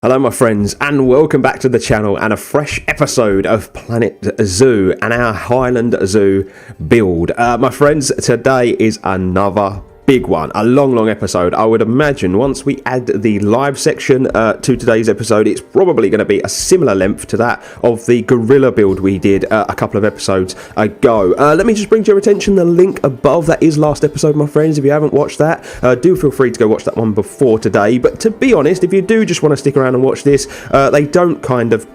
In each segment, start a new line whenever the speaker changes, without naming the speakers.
Hello my friends, and welcome back to the channel and a fresh episode of Planet Zoo and our Hyland Zoo build. My friends, today is another big one, a long episode. I would imagine once we add the live section to today's episode, it's probably going to be a similar length to that of the gorilla build we did a couple of episodes ago. Let me just bring to your attention the link above. That is last episode, my friends. If you haven't watched that, do feel free to go watch that one before today. But to be honest, if you do just want to stick around and watch this, they don't kind of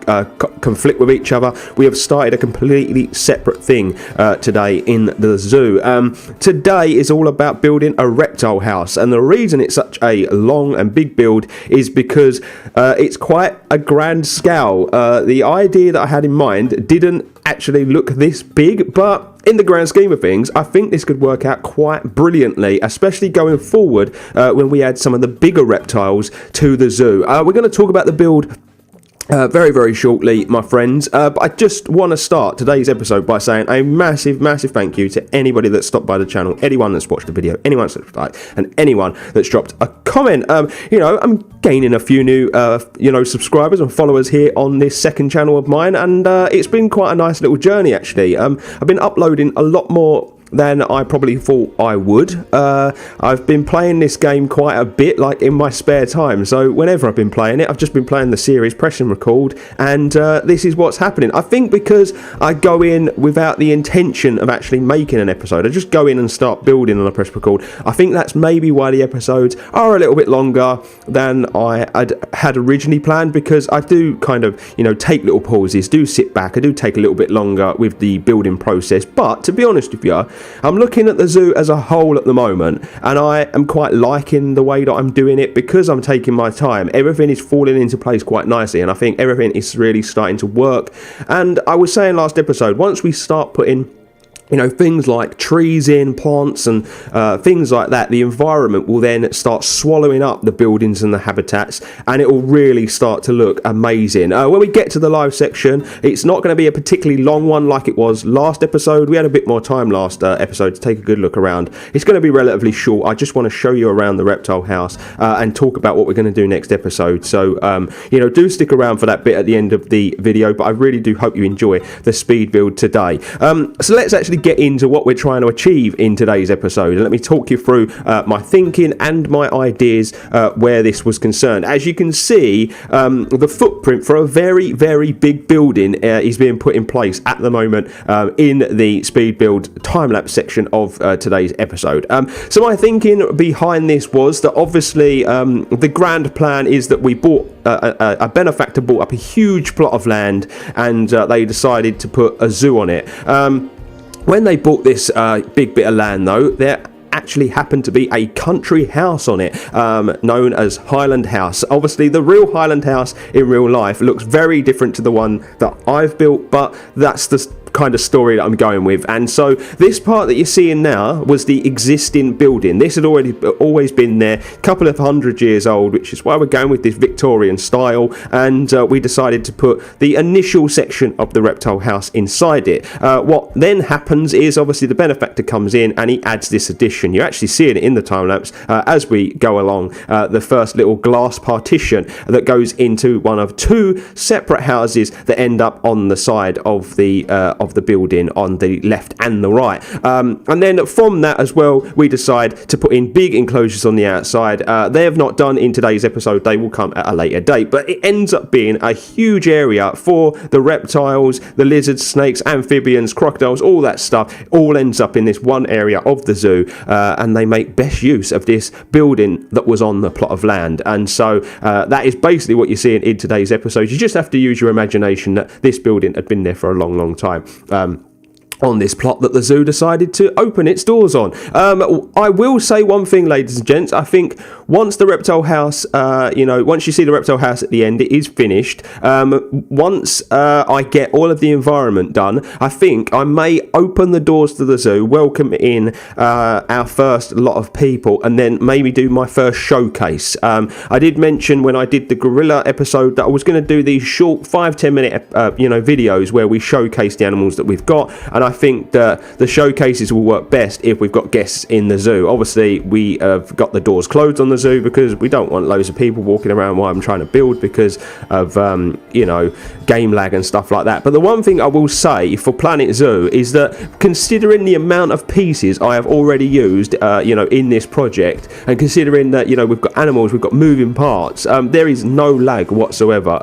conflict with each other. We have started a completely separate thing today in the zoo. Today is all about building a reptile house, and the reason it's such a long and big build is because it's quite a grand scale. The idea that I had in mind didn't actually look this big, but in the grand scheme of things, I think this could work out quite brilliantly, especially going forward when we add some of the bigger reptiles to the zoo. We're going to talk about the build very shortly, my friends, but I just want to start today's episode by saying a massive thank you to anybody that stopped by the channel, anyone that's watched the video, anyone that's subscribed, and anyone that's dropped a comment. I'm gaining a few new subscribers and followers here on this second channel of mine, and it's been quite a nice little journey actually. I've been uploading a lot more than I probably thought I would. I've been playing this game quite a bit, like in my spare time. So whenever I've been playing it, I've just been playing the series, pressing record, and this is what's happening. I think because I go in without the intention of actually making an episode. I just go in and start building and I press record. I think that's maybe why the episodes are a little bit longer than I had originally planned, because I do kind of, take little pauses, do sit back, I do take a little bit longer with the building process. But to be honest with you, I'm looking at the zoo as a whole at the moment, and I am quite liking the way that I'm doing it because I'm taking my time. Everything is falling into place quite nicely, and I think everything is really starting to work. And I was saying last episode, once we start putting things like trees in, plants and things like that, the environment will then start swallowing up the buildings and the habitats, and it will really start to look amazing. When we get to the live section, it's not going to be a particularly long one like it was last episode. We had a bit more time last episode to take a good look around. It's going to be relatively short. I just want to show you around the reptile house and talk about what we're going to do next episode. So, do stick around for that bit at the end of the video, but I really do hope you enjoy the speed build today. So let's actually get into what we're trying to achieve in today's episode, and let me talk you through my thinking and my ideas where this was concerned. As you can see, the footprint for a very big building is being put in place at the moment in the speed build time-lapse section of today's episode. So my thinking behind this was that obviously the grand plan is that we bought a benefactor bought up a huge plot of land, and they decided to put a zoo on it. When they bought this big bit of land, though, there actually happened to be a country house on it, known as Hyland House. Obviously, the real Hyland House in real life looks very different to the one that I've built, but that's the kind of story that I'm going with. And so this part that you're seeing now was the existing building. This had always been there, a couple of 100 years old, which is why we're going with this Victorian style, and we decided to put the initial section of the reptile house inside it. What then happens is obviously the benefactor comes in and he adds this addition. You're actually seeing it in the time lapse as we go along, the first little glass partition that goes into one of two separate houses that end up on the side of the building on the left and the right, and then from that as well we decide to put in big enclosures on the outside. They have not done in today's episode, they will come at a later date, but it ends up being a huge area for the reptiles, the lizards, snakes, amphibians, crocodiles, all that stuff all ends up in this one area of the zoo, and they make best use of this building that was on the plot of land. And so that is basically what you're seeing in today's episode. You just have to use your imagination that this building had been there for a long time. On this plot that the zoo decided to open its doors on. I will say one thing, ladies and gents. I think once the reptile house, once you see the reptile house at the end, it is finished. Once I get all of the environment done, I think I may open the doors to the zoo, welcome in our first lot of people, and then maybe do my first showcase. I did mention when I did the gorilla episode that I was going to do these short 5-10 minute videos where we showcase the animals that we've got, and I I think that the showcases will work best if we've got guests in the zoo. Obviously, we have got the doors closed on the zoo because we don't want loads of people walking around while I'm trying to build because of, game lag and stuff like that. But the one thing I will say for Planet Zoo is that considering the amount of pieces I have already used, in this project, and considering that, we've got animals, we've got moving parts, there is no lag whatsoever.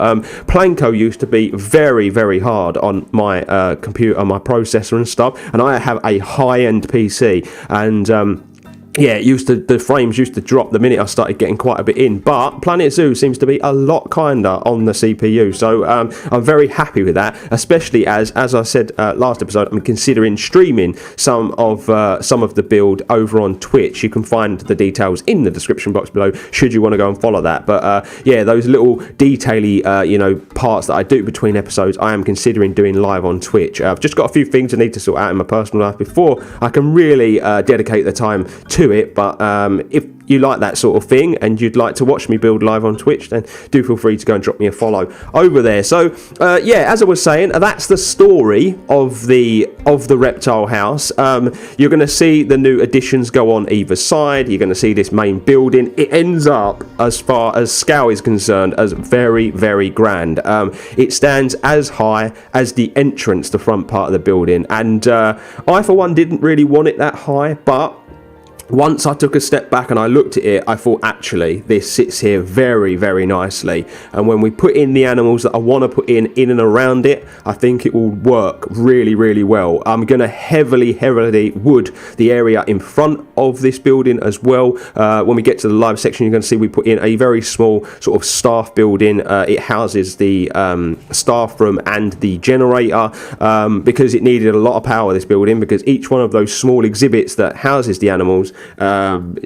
Planko used to be very, very hard on my computer, my processor and stuff, and I have a high-end PC, and the frames used to drop the minute I started getting quite a bit in, but Planet Zoo seems to be a lot kinder on the CPU, so I'm very happy with that, especially as I said last episode, I'm considering streaming some of the build over on Twitch. You can find the details in the description box below should you want to go and follow that. But those little detaily parts that I do between episodes, I am considering doing live on Twitch. I've just got a few things I need to sort out in my personal life before I can really dedicate the time to it. But if you like that sort of thing and you'd like to watch me build live on Twitch, then do feel free to go and drop me a follow over there. So as I was saying, that's the story of the reptile house. You're going to see the new additions go on either side. You're going to see this main building. It ends up, as far as scale is concerned, as very, very grand. It stands as high as the entrance, the front part of the building, and I for one didn't really want it that high, but once I took a step back and I looked at it, I thought, actually, this sits here very, very nicely. And when we put in the animals that I want to put in and around it, I think it will work really, really well. I'm going to heavily wood the area in front of this building as well. When we get to the live section, you're going to see we put in a very small sort of staff building. It houses the staff room and the generator because it needed a lot of power, this building, because each one of those small exhibits that houses the animals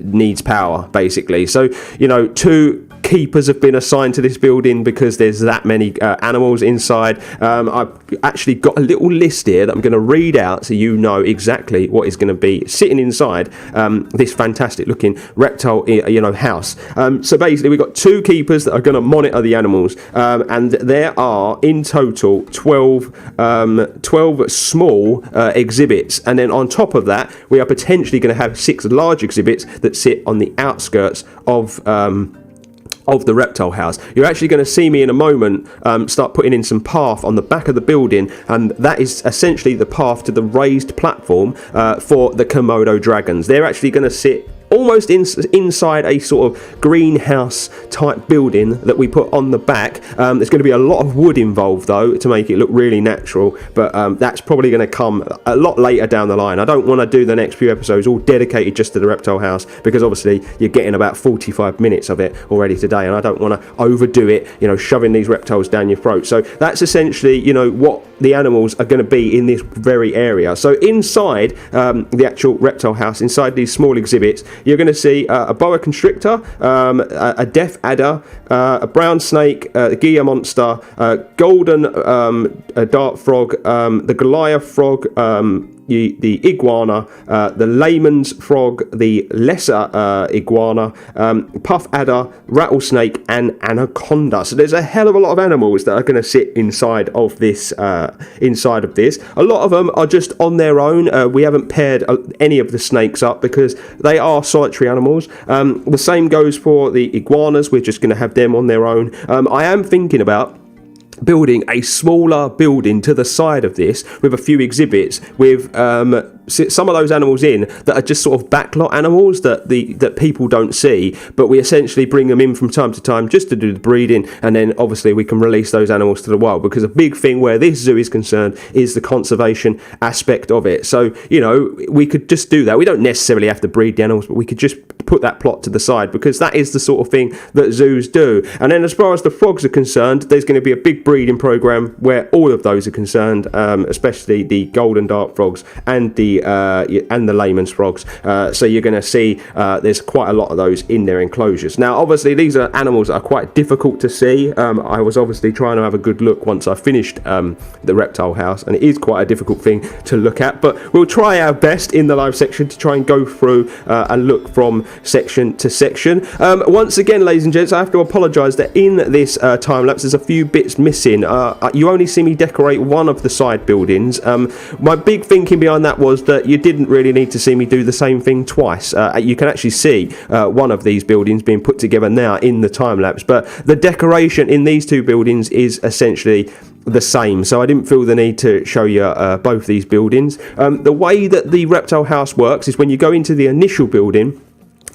needs power, basically. So 2 keepers have been assigned to this building because there's that many animals inside. I've actually got a little list here that I'm going to read out so you know exactly what is going to be sitting inside this fantastic looking reptile house. So basically we've got 2 keepers that are going to monitor the animals, and there are in total 12 small exhibits, and then on top of that we are potentially going to have 6 large exhibits that sit on the outskirts of the reptile house. You're actually going to see me in a moment start putting in some path on the back of the building, and that is essentially the path to the raised platform for the Komodo dragons. They're actually going to sit almost inside a sort of greenhouse type building that we put on the back. There's going to be a lot of wood involved though to make it look really natural, but that's probably going to come a lot later down the line. I don't want to do the next few episodes all dedicated just to the reptile house, because obviously you're getting about 45 minutes of it already today, and I don't want to overdo it, shoving these reptiles down your throat. So that's essentially what the animals are going to be in this very area. So inside the actual reptile house, inside these small exhibits, you're going to see a boa constrictor, a deaf adder, a brown snake, a Gia monster, golden dart frog, the Goliath frog, the iguana, the layman's frog, the lesser iguana, puff adder, rattlesnake, and anaconda. So there's a hell of a lot of animals that are going to sit inside of this. A lot of them are just on their own. We haven't paired any of the snakes up because they are solitary animals. The same goes for the iguanas. We're just going to have them on their own. I am thinking about building a smaller building to the side of this with a few exhibits with some of those animals in that are just sort of backlot animals that people don't see, but we essentially bring them in from time to time just to do the breeding, and then obviously we can release those animals to the wild, because a big thing where this zoo is concerned is the conservation aspect of it. So we could just do that. We don't necessarily have to breed the animals, but we could just put that plot to the side, because that is the sort of thing that zoos do. And then as far as the frogs are concerned, there's going to be a big breeding program where all of those are concerned, especially the golden dart frogs and the and the layman's frogs. So you're going to see there's quite a lot of those in their enclosures. Now, obviously, these are animals that are quite difficult to see. I was obviously trying to have a good look once I finished the reptile house, and it is quite a difficult thing to look at, but we'll try our best in the live section to try and go through and look from section to section. Once again, ladies and gents, I have to apologise that in this time lapse there's a few bits missing. You only see me decorate one of the side buildings. My big thinking behind that was that you didn't really need to see me do the same thing twice. You can actually see one of these buildings being put together now in the time lapse, but the decoration in these two buildings is essentially the same, so I didn't feel the need to show you both these buildings. The way that the reptile house works is when you go into the initial building,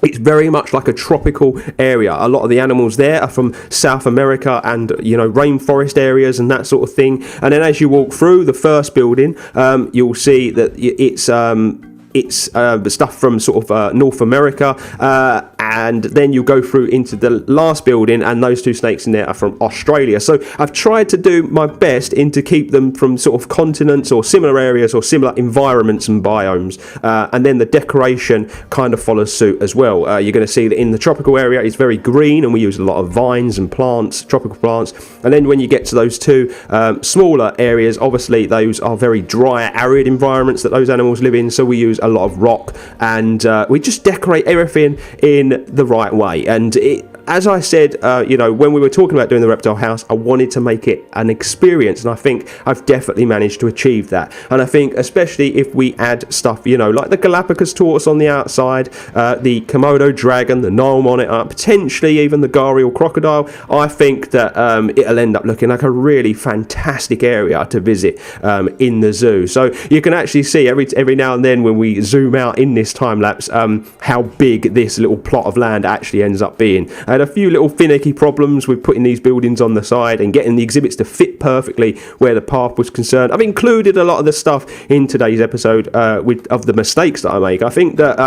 it's very much like a tropical area. A lot of the animals there are from South America and, rainforest areas and that sort of thing. And then as you walk through the first building, you'll see that it's stuff from sort of North America, and then you go through into the last building, and those two snakes in there are from Australia. So I've tried to do my best to keep them from sort of continents or similar areas or similar environments and biomes, and then the decoration kind of follows suit as well. You're going to see that in the tropical area it's very green, and we use a lot of vines and plants, tropical plants. And then when you get to those two smaller areas, obviously those are very dry, arid environments that those animals live in, so we use a lot of rock, and we just decorate everything in the right way. And as I said, when we were talking about doing the reptile house, I wanted to make it an experience, and I think I've definitely managed to achieve that. And I think especially if we add stuff, like the Galapagos tortoise on the outside, the Komodo dragon, the Nile monitor, potentially even the gharial crocodile, I think that it'll end up looking like a really fantastic area to visit in the zoo. So you can actually see every now and then when we zoom out in this time lapse how big this little plot of land actually ends up being. I had a few little finicky problems with putting these buildings on the side and getting the exhibits to fit perfectly where the path was concerned. I've included a lot of the stuff in today's episode of the mistakes that I make. I think that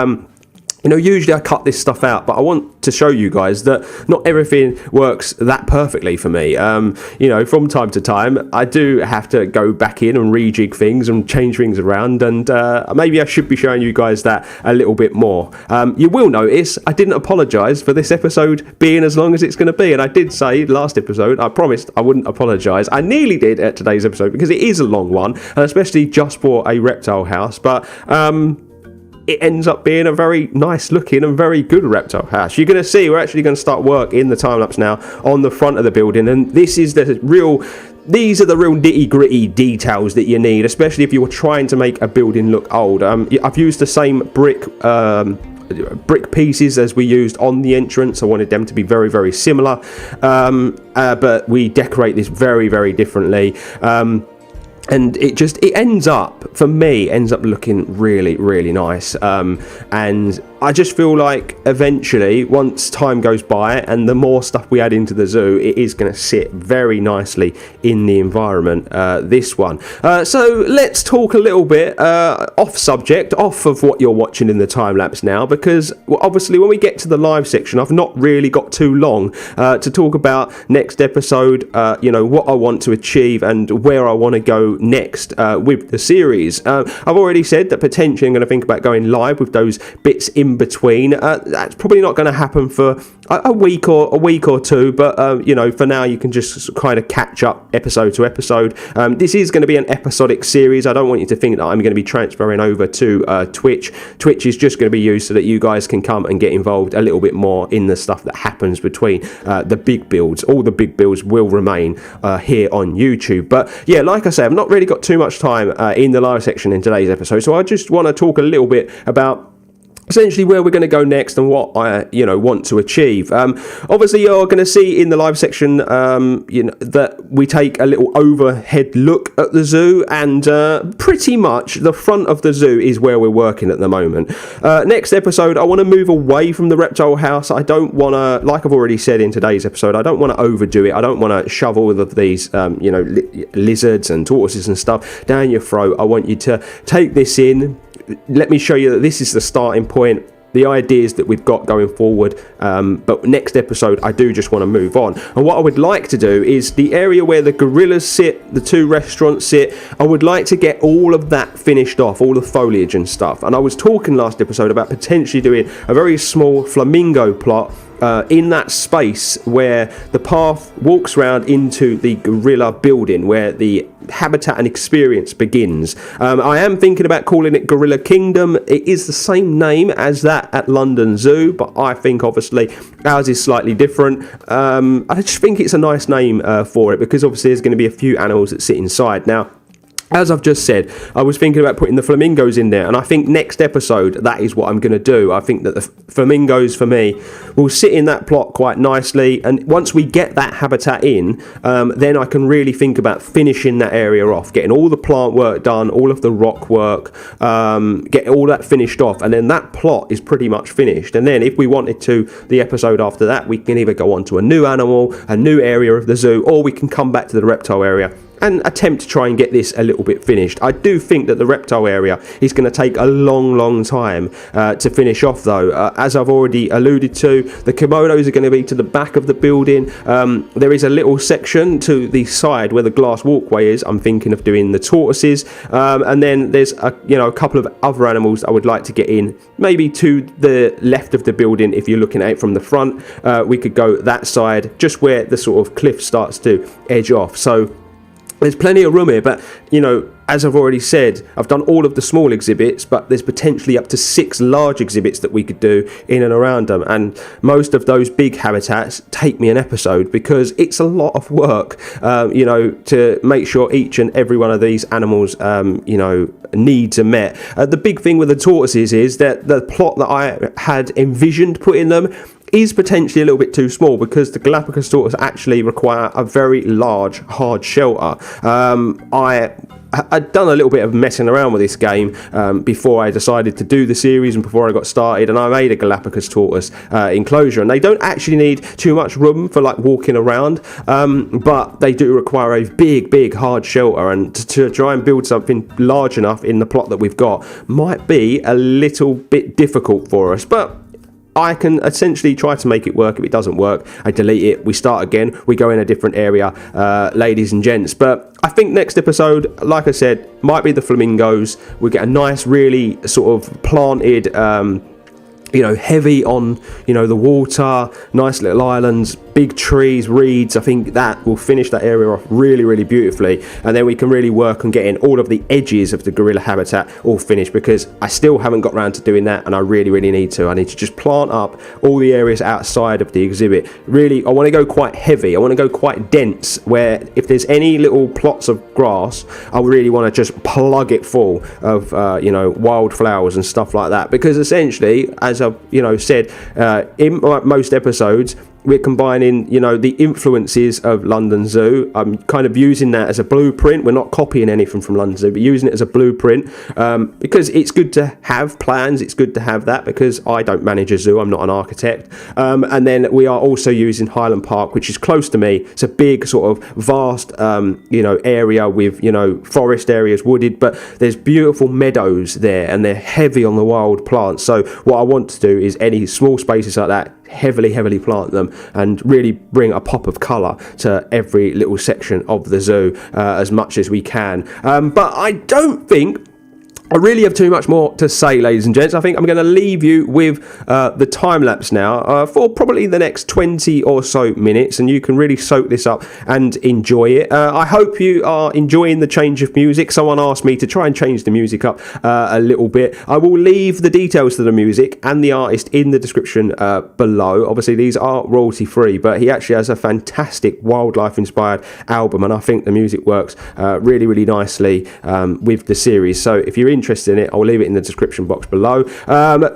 usually I cut this stuff out, but I want to show you guys that not everything works that perfectly for me. From time to time, I do have to go back in and rejig things and change things around, and maybe I should be showing you guys that a little bit more. You will notice I didn't apologise for this episode being as long as it's going to be, and I did say last episode, I promised I wouldn't apologise. I nearly did at today's episode because it is a long one, and especially just for a reptile house, but it ends up being a very nice looking and very good reptile house. You're going to see we're actually going to start work in the time lapse now on the front of the building, and these are the real nitty gritty details that you need, especially if you're trying to make a building look old. I've used the same brick pieces as we used on the entrance. I wanted them to be very, very similar, but we decorate this very, very differently. And it ends up looking really, really nice. And I just feel like eventually, once time goes by and the more stuff we add into the zoo, it is going to sit very nicely in the environment, this one. So let's talk a little bit off subject, off of what you're watching in the time lapse now, because obviously when we get to the live section, I've not really got too long to talk about next episode, what I want to achieve and where I want to go next with the series. I've already said that potentially I'm going to think about going live with those bits in between. That's probably not going to happen for a week or two, but for now you can just kind of catch up episode to episode. This is going to be an episodic series. I don't want you to think that I'm going to be transferring over to Twitch. Twitch is just going to be used so that you guys can come and get involved a little bit more in the stuff that happens between the big builds. All the big builds will remain here on YouTube. But yeah, like I say, I've not really got too much time in the live section in today's episode, so I just want to talk a little bit about essentially where we're going to go next and what I want to achieve. Obviously you're going to see in the live section that we take a little overhead look at the zoo, and pretty much the front of the zoo is where we're working at the moment. Next episode I want to move away from the reptile house. I don't want to, like I've already said in today's episode, I don't want to overdo it. I don't want to shove all of these lizards and tortoises and stuff down your throat. I want you to take this in. Let me show you that this is the starting point. the ideas that we've got going forward, but next episode I do just want to move on. And what I would like to do is the area where the gorillas sit, the 2 restaurants sit, I would like to get all of that finished off, all the foliage and stuff. And I was talking last episode about potentially doing a very small flamingo plot in that space where the path walks round into the gorilla building where the habitat and experience begins. I am thinking about calling it Gorilla Kingdom. It is the same name as that at London Zoo, but I think obviously ours is slightly different. I just think it's a nice name for it, because obviously there's going to be a few animals that sit inside. Now, as I've just said, I was thinking about putting the flamingos in there, and I think next episode that is what I'm going to do. I think that the flamingos for me will sit in that plot quite nicely, and once we get that habitat in, then I can really think about finishing that area off, getting all the plant work done, all of the rock work, get all that finished off, and then that plot is pretty much finished. And then if we wanted to, the episode after that, we can either go on to a new animal, a new area of the zoo, or we can come back to the reptile area and attempt to try and get this a little bit finished. I do think that the reptile area is going to take a long time to finish off though. As I've already alluded to, the komodos are going to be to the back of the building. There is a little section to the side where the glass walkway is. I'm thinking of doing the tortoises, and then there's a couple of other animals I would like to get in, maybe to the left of the building. If you're looking at it from the front, we could go that side, just where the sort of cliff starts to edge off. So there's plenty of room here, but as I've already said, I've done all of the small exhibits, but there's potentially up to 6 large exhibits that we could do in and around them. And most of those big habitats take me an episode, because it's a lot of work, to make sure each and every one of these animals, needs are met. The big thing with the tortoises is that the plot that I had envisioned putting them is potentially a little bit too small, because the Galapagos tortoise actually require a very large hard shelter. I'd done a little bit of messing around with this game before I decided to do the series and before I got started, and I made a Galapagos tortoise enclosure, and they don't actually need too much room for like walking around, but they do require a big hard shelter, and to try and build something large enough in the plot that we've got might be a little bit difficult for us, but I can essentially try to make it work. If it doesn't work, I delete it, we start again, we go in a different area, ladies and gents. But I think next episode, like I said, might be the flamingos. We get a nice, really sort of planted, heavy on, the water, nice little islands, big trees, reeds. I think that will finish that area off really beautifully, and then we can really work on getting all of the edges of the gorilla habitat all finished, because I still haven't got around to doing that, and I really need to. I need to just plant up all the areas outside of the exhibit. Really, I want to go quite heavy, I want to go quite dense, where if there's any little plots of grass, I really want to just plug it full of wildflowers and stuff like that, because essentially, as I've said in most episodes, we're combining, the influences of London Zoo. I'm kind of using that as a blueprint. We're not copying anything from London Zoo, but using it as a blueprint, because it's good to have plans. It's good to have that, because I don't manage a zoo. I'm not an architect. And then we are also using Hyland Park, which is close to me. It's a big sort of vast, area with, forest areas, wooded, but there's beautiful meadows there, and they're heavy on the wild plants. So what I want to do is any small spaces like that, heavily plant them and really bring a pop of colour to every little section of the zoo as much as we can. But I don't think I really have too much more to say, ladies and gents. I think I'm going to leave you with the time lapse now for probably the next 20 or so minutes, and you can really soak this up and enjoy it. I hope you are enjoying the change of music. Someone asked me to try and change the music up a little bit. I will leave the details to the music and the artist in the description below. Obviously, these are royalty free, but he actually has a fantastic wildlife inspired album, and I think the music works really nicely with the series. So if you're interested in it, I'll leave it in the description box below.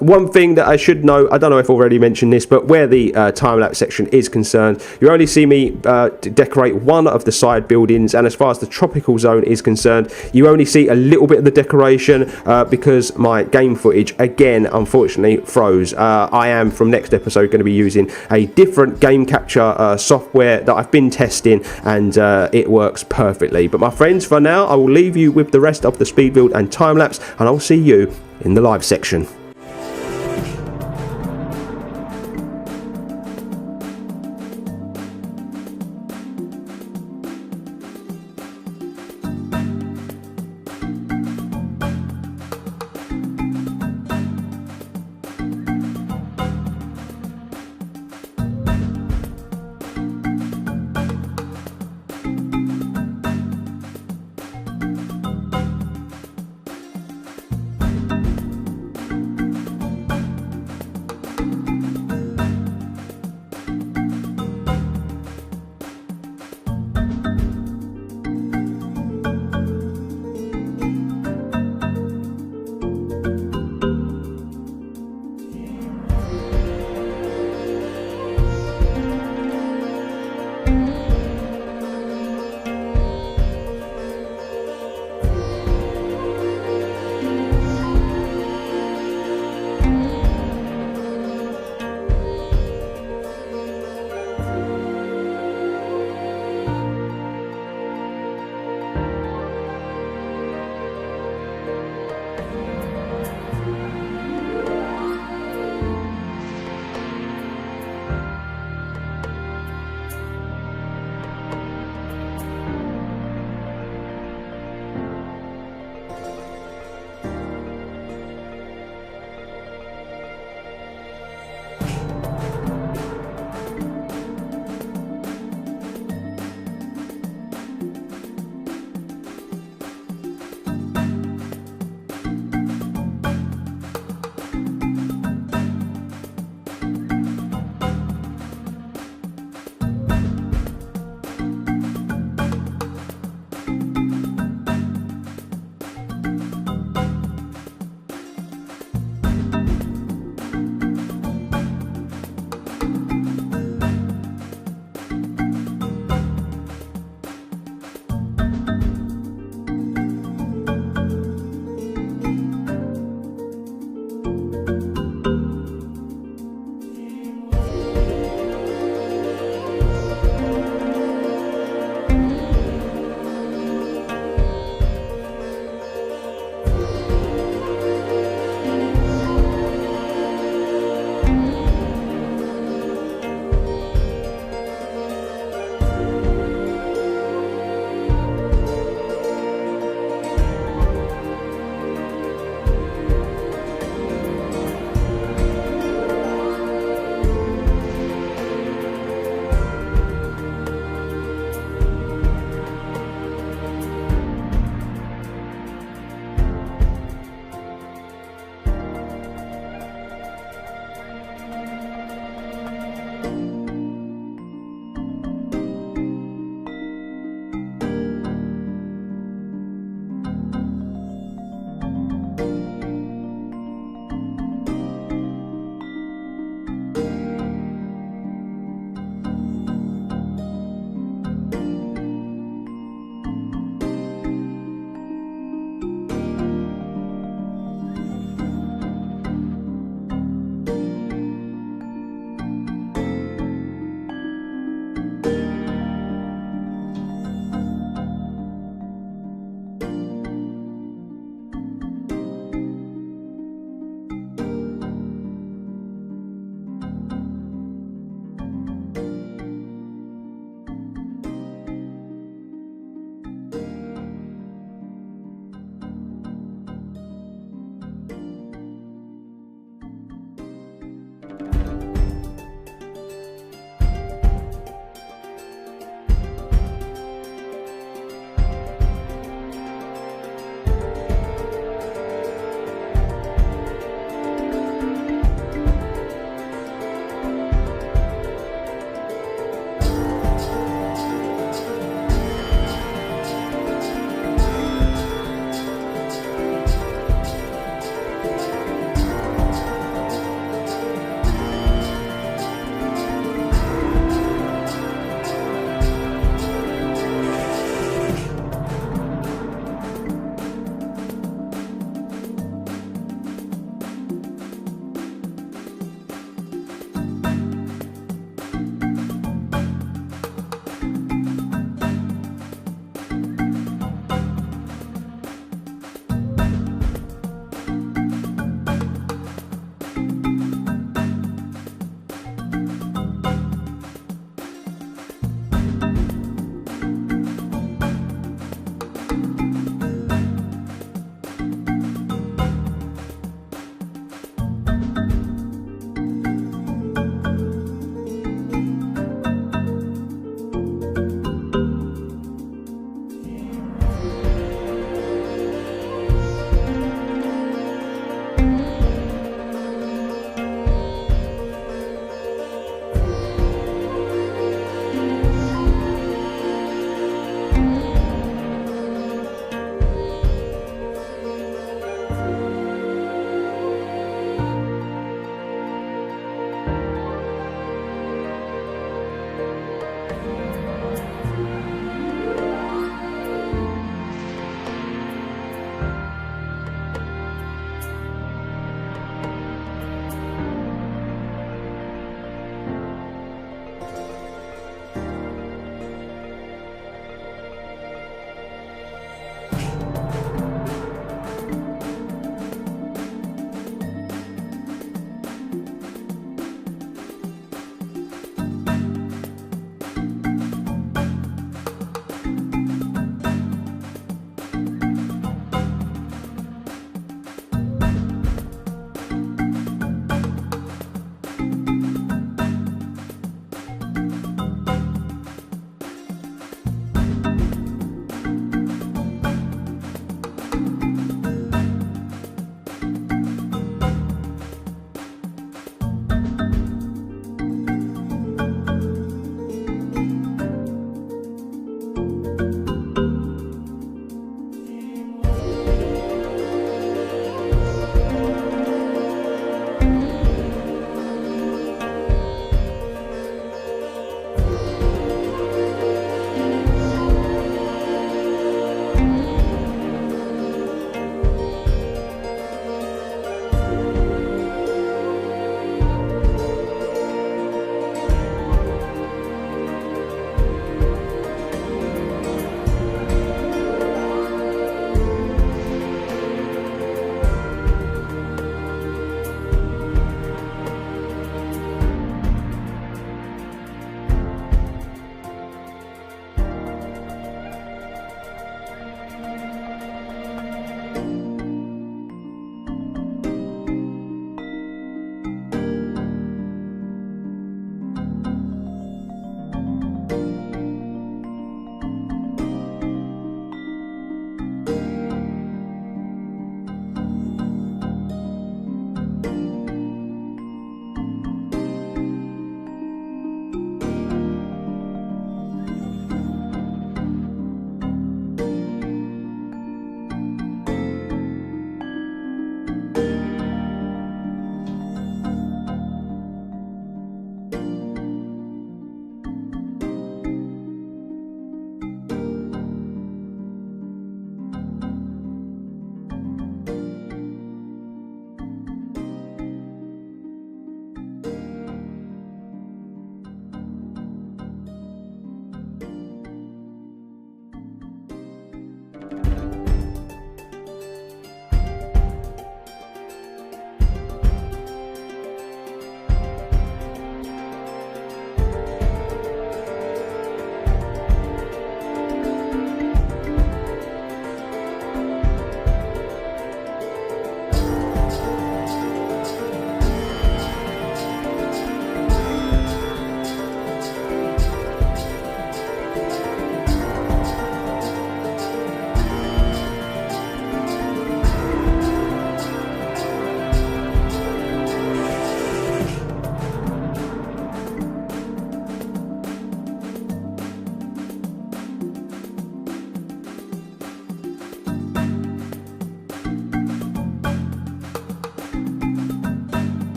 One thing that I should know, I don't know if I've already mentioned this, but where the time-lapse section is concerned, you only see me decorate one of the side buildings, and as far as the tropical zone is concerned, you only see a little bit of the decoration because my game footage again unfortunately froze. I am from next episode going to be using a different game capture software that I've been testing, and it works perfectly. But my friends, for now I will leave you with the rest of the speed build and time lapse, and I'll see you in the live section.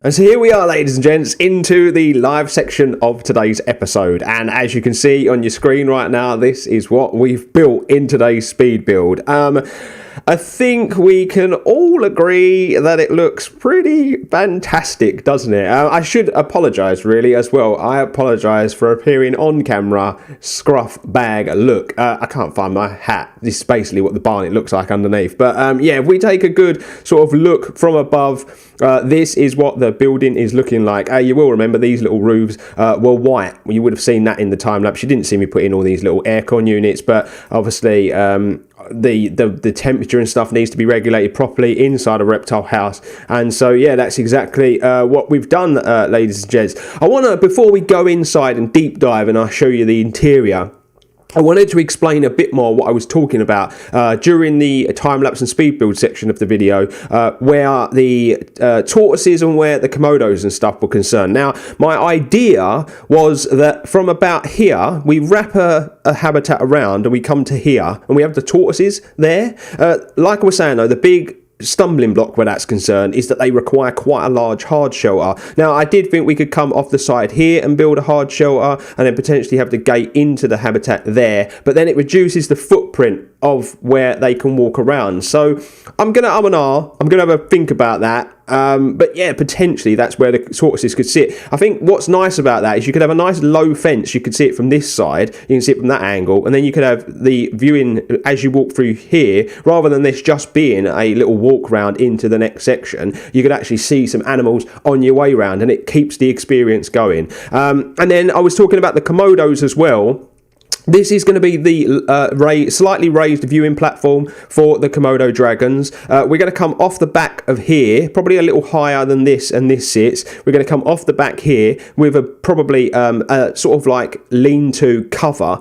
And so here we are, ladies and gents, into the live section of today's episode. And as you can see on your screen right now, this is what we've built in today's speed build. I think we can all agree that it looks pretty fantastic, doesn't it? I should apologise, really, as well. I apologise for appearing on camera, scruff bag look. I can't find my hat. This is basically what the barnet looks like underneath. But yeah, if we take a good sort of look from above, this is what the building is looking like. You will remember these little roofs were white. You would have seen that in the time lapse. You didn't see me put in all these little aircon units, but obviously the temperature and stuff needs to be regulated properly inside a reptile house. And so yeah, that's exactly what we've done, ladies and gents. I want to, before we go inside and deep dive and I'll show you the interior, I wanted to explain a bit more what I was talking about during the time-lapse and speed build section of the video, where the tortoises and where the Komodos and stuff were concerned. Now, my idea was that from about here, we wrap a habitat around and we come to here, and we have the tortoises there. Like I was saying, though, the big stumbling block where that's concerned is that they require quite a large hard shelter. Now, I did think we could come off the side here and build a hard shelter and then potentially have the gate into the habitat there, but then it reduces the footprint of where they can walk around. So I'm gonna I'm gonna have a think about that. But yeah, potentially that's where the tortoises could sit. I think what's nice about that is you could have a nice low fence. You could see it from this side, you can see it from that angle, and then you could have the viewing as you walk through here, rather than this just being a little walk round into the next section. You could actually see some animals on your way round, and it keeps the experience going. And then I was talking about the Komodos as well. This is going to be the slightly raised viewing platform for the Komodo dragons. We're going to come off the back of here, probably a little higher than this and this sits. We're going to come off the back here with a probably a sort of like lean-to cover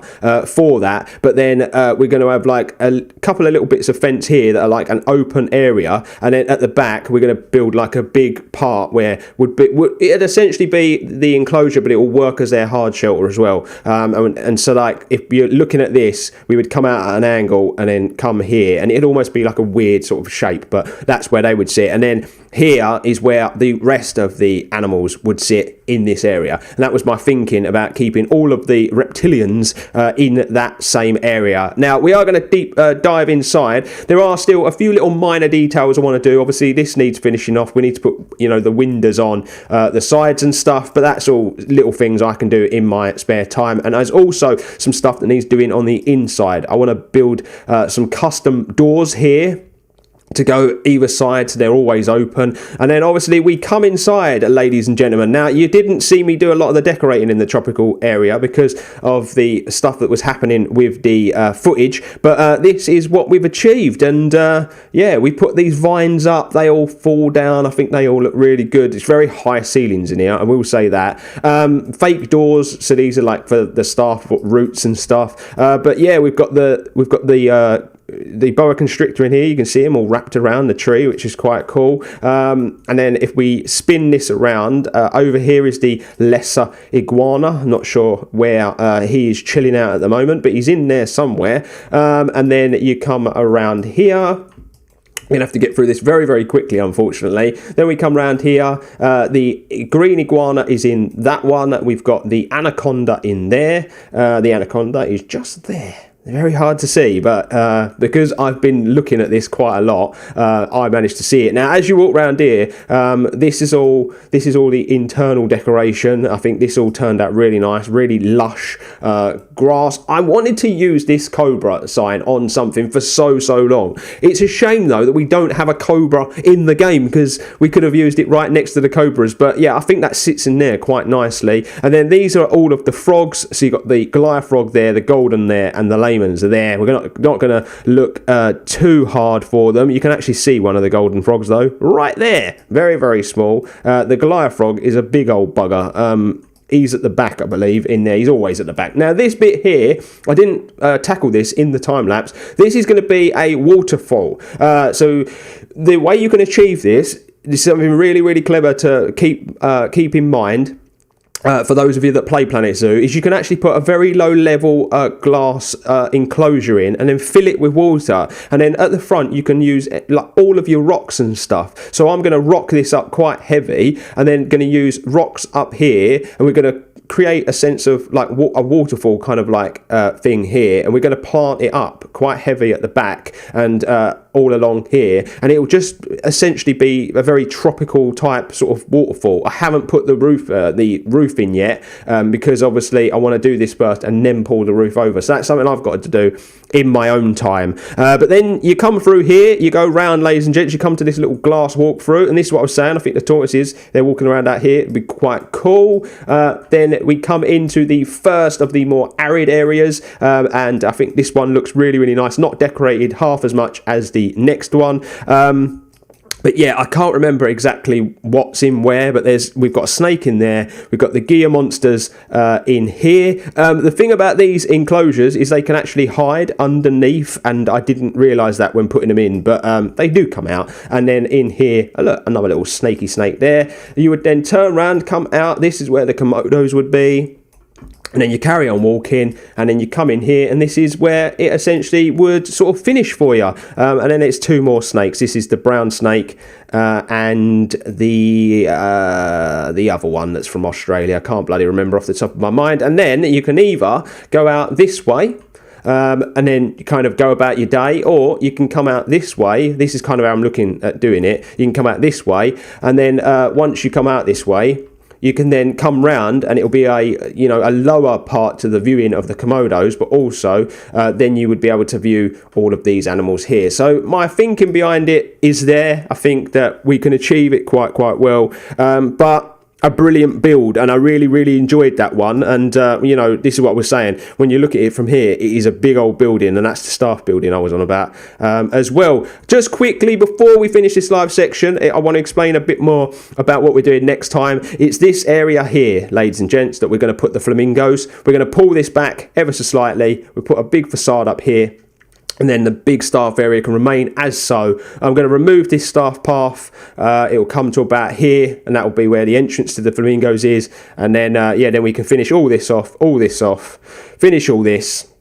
for that. But then we're going to have like a couple of little bits of fence here that are like an open area. And then at the back, we're going to build like a big part where it'd essentially be the enclosure, but it will work as their hard shelter as well. And so like, if you're looking at this, we would come out at an angle and then come here, and it'd almost be like a weird sort of shape, but that's where they would sit. And then here is where the rest of the animals would sit in this area. And that was my thinking about keeping all of the reptilians in that same area. Now, we are going to deep dive inside. There are still a few little minor details I want to do. Obviously, this needs finishing off. We need to put, the windows on the sides and stuff, but that's all little things I can do in my spare time. And there's also some stuff that needs doing on the inside. I want to build some custom doors here to go either side, so they're always open. And then obviously we come inside, ladies and gentlemen. Now, you didn't see me do a lot of the decorating in the tropical area because of the stuff that was happening with the footage, but this is what we've achieved. And yeah, we put these vines up, they all fall down. I think they all look really good. It's very high ceilings in here, I will say that. Fake doors, so these are like for the staff roots and stuff. But yeah, we've got the boa constrictor in here. You can see him all wrapped around the tree, which is quite cool. And then if we spin this around, over here is the lesser iguana. I'm not sure where he is chilling out at the moment, but he's in there somewhere. And then you come around here. We're going to have to get through this very, very quickly, unfortunately. Then we come around here. The green iguana is in that one. We've got the anaconda in there. The anaconda is just there. Very hard to see, but because I've been looking at this quite a lot, I managed to see it. Now, as you walk around here, this is all the internal decoration. I think this all turned out really nice, really lush grass. I wanted to use this cobra sign on something for so long. It's a shame though that we don't have a cobra in the game, because we could have used it right next to the cobras. But yeah, I think that sits in there quite nicely. And then these are all of the frogs. So you've got the Goliath frog there, the golden there, and the layman are there. We're not going to look too hard for them. You can actually see one of the golden frogs though, right there. Very, very small. The Goliath frog is a big old bugger. He's at the back, I believe, in there. He's always at the back. Now, this bit here, I didn't tackle this in the time-lapse. This is going to be a waterfall. So the way you can achieve this is something really, really clever to keep in mind. for those of you that play Planet Zoo, is you can actually put a very low level glass enclosure in and then fill it with water, and then at the front you can use like all of your rocks and stuff. So I'm going to rock this up quite heavy, and then going to use rocks up here, and we're going to create a sense of like a waterfall kind of like thing here, and we're going to plant it up quite heavy at the back and all along here, and it will just essentially be a very tropical type sort of waterfall. I haven't put the roof in yet because obviously I want to do this first and then pull the roof over, so that's something I've got to do in my own time. But then you come through here, you go round, ladies and gents, you come to this little glass walk through, and this is what I was saying, I think the tortoises, they're walking around out here, it'd be quite cool. Then we come into the first of the more arid areas, and I think this one looks really, really nice, not decorated half as much as the next one. But yeah, I can't remember exactly what's in where, but we've got a snake in there, we've got the gear monsters in here. The thing about these enclosures is they can actually hide underneath, and I didn't realise that when putting them in, but they do come out. And then in here, oh look, another little snaky snake there. You would then turn around, come out, this is where the Komodos would be. And then you carry on walking, and then you come in here, and this is where it essentially would sort of finish for you. And then it's two more snakes. This is the brown snake and the other one that's from Australia. I can't bloody remember off the top of my mind. And then you can either go out this way, and then you kind of go about your day, or you can come out this way. This is kind of how I'm looking at doing it. You can come out this way, and then once you come out this way, you can then come round, and it'll be a lower part to the viewing of the Komodos, but also then you would be able to view all of these animals here. So my thinking behind it is there. I think that we can achieve it quite well, but a brilliant build, and I really enjoyed that one. And this is what we're saying, when you look at it from here, it is a big old building, and that's the staff building I was on about as well. Just quickly before we finish this live section, I want to explain a bit more about what we're doing next time. It's this area here, ladies and gents, that we're going to put the flamingos. We're going to pull this back ever so slightly. We put a big facade up here, and then the big staff area can remain as so. I'm going to remove this staff path. It will come to about here, and that will be where the entrance to the flamingos is. And then, then we can finish all this off, finish all this,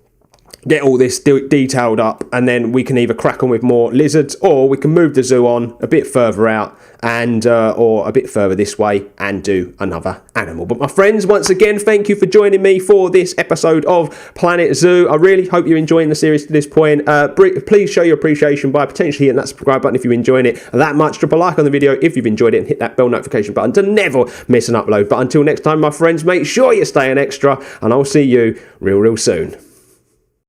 get all this detailed up, and then we can either crack on with more lizards, or we can move the zoo on a bit further out and or a bit further this way and do another animal. But my friends, once again, thank you for joining me for this episode of Planet Zoo. I really hope you're enjoying the series to this point. Please show your appreciation by potentially hitting that subscribe button if you're enjoying it that much. Drop a like on the video if you've enjoyed it, and hit that bell notification button to never miss an upload. But until next time, my friends, make sure you're staying extra, and I'll see you real soon.